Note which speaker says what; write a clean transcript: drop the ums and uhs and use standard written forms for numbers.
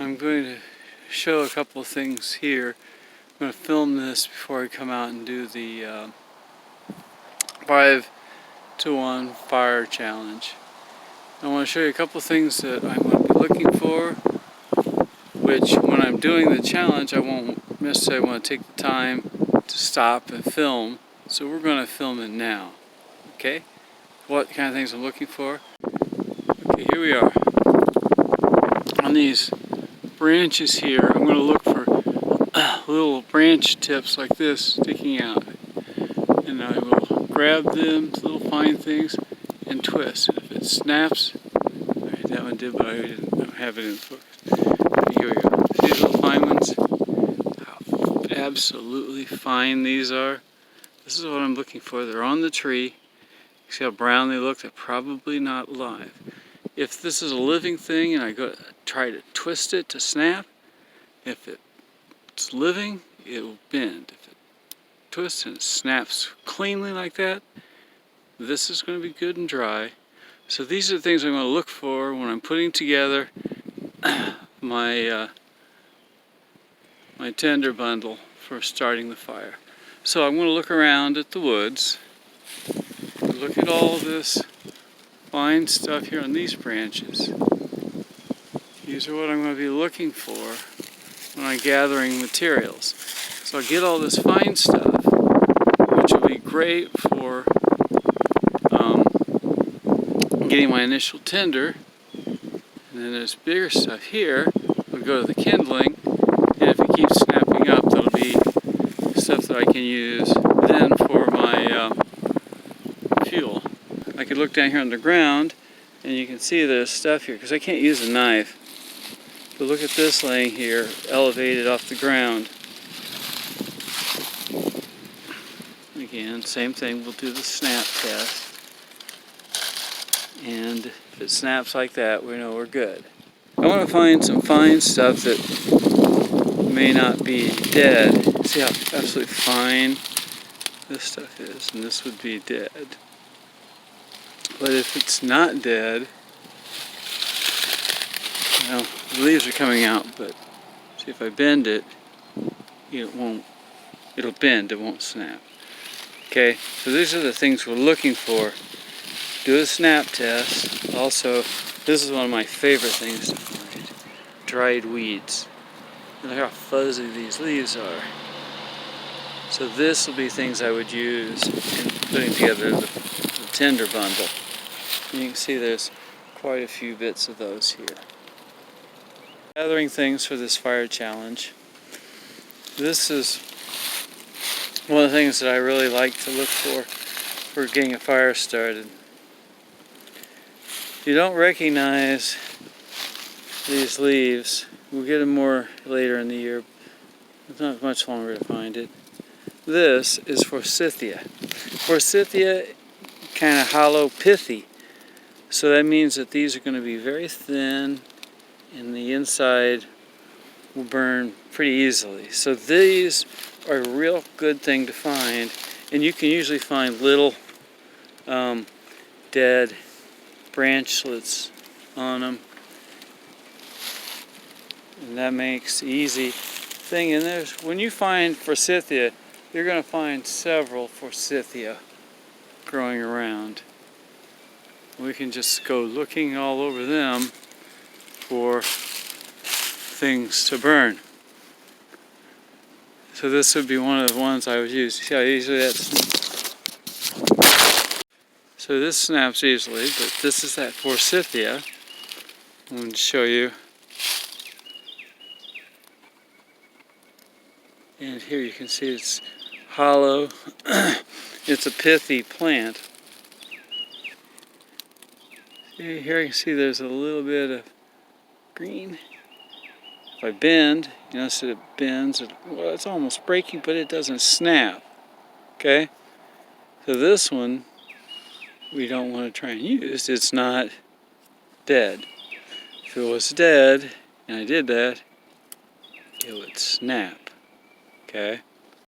Speaker 1: I'm going to show a couple of things here. I'm going to film this before I come out and do the 5 to 1 fire challenge. I want to show you a couple of things that I'm going to be looking for, which when I'm doing the challenge I won't necessarily want to take the time to stop and film, so we're going to film it now. Okay? What kind of things I'm looking for? Okay, here we are. On these branches here, I'm going to look for little branch tips like this sticking out. And I will grab them, little fine things, and twist. If it snaps, alright, that one did, but I didn't have it in focus. Okay, here we go. See these little fine ones? How absolutely fine these are. This is what I'm looking for. They're on the tree. See how brown they look? They're probably not live. If this is a living thing and I go try to twist it to snap, if it's living, it will bend. If it twists and it snaps cleanly like that, this is going to be good and dry. So these are the things I'm going to look for when I'm putting together my my tinder bundle for starting the fire. So I'm going to look around at the woods, look at all this fine stuff here on these branches. These are what I'm going to be looking for when I'm gathering materials. So I'll get all this fine stuff, which will be great for getting my initial tinder. And then there's bigger stuff here. We'll go to the kindling, and if it keeps snapping up, that'll be stuff that I can use then for my fuel. I could look down here on the ground, and you can see there's stuff here, because I can't use a knife. But look at this laying here, elevated off the ground. Again, same thing, we'll do the snap test. And if it snaps like that, we know we're good. I want to find some fine stuff that may not be dead. See how absolutely fine this stuff is, and this would be dead. But if it's not dead, well, the leaves are coming out, but see if I bend it, it'll bend, it won't snap. Okay, so these are the things we're looking for. Do a snap test. Also, this is one of my favorite things to find. Dried weeds. Look how fuzzy these leaves are. So this will be things I would use in putting together the tinder bundle. And you can see there's quite a few bits of those here. Gathering things for this fire challenge. This is one of the things that I really like to look for getting a fire started. If you don't recognize these leaves, we'll get them more later in the year. It's not much longer to find it. This is forsythia. Forsythia, kind of hollow, pithy. So that means that these are going to be very thin, and the inside will burn pretty easily. So these are a real good thing to find, and you can usually find little dead branchlets on them, and that makes the easy thing. And there's, when you find forsythia, you're going to find several forsythia growing around. We can just go looking all over them for things to burn. So this would be one of the ones I would use. See how easily that's... So this snaps easily, but this is that forsythia. I'm going to show you. And here you can see it's hollow. It's a pithy plant. See, here you can see there's a little bit of green. If I bend, you notice that it bends. Well, it's almost breaking, but it doesn't snap. Okay? So this one, we don't want to try and use. It's not dead. If it was dead, and I did that, it would snap. Okay?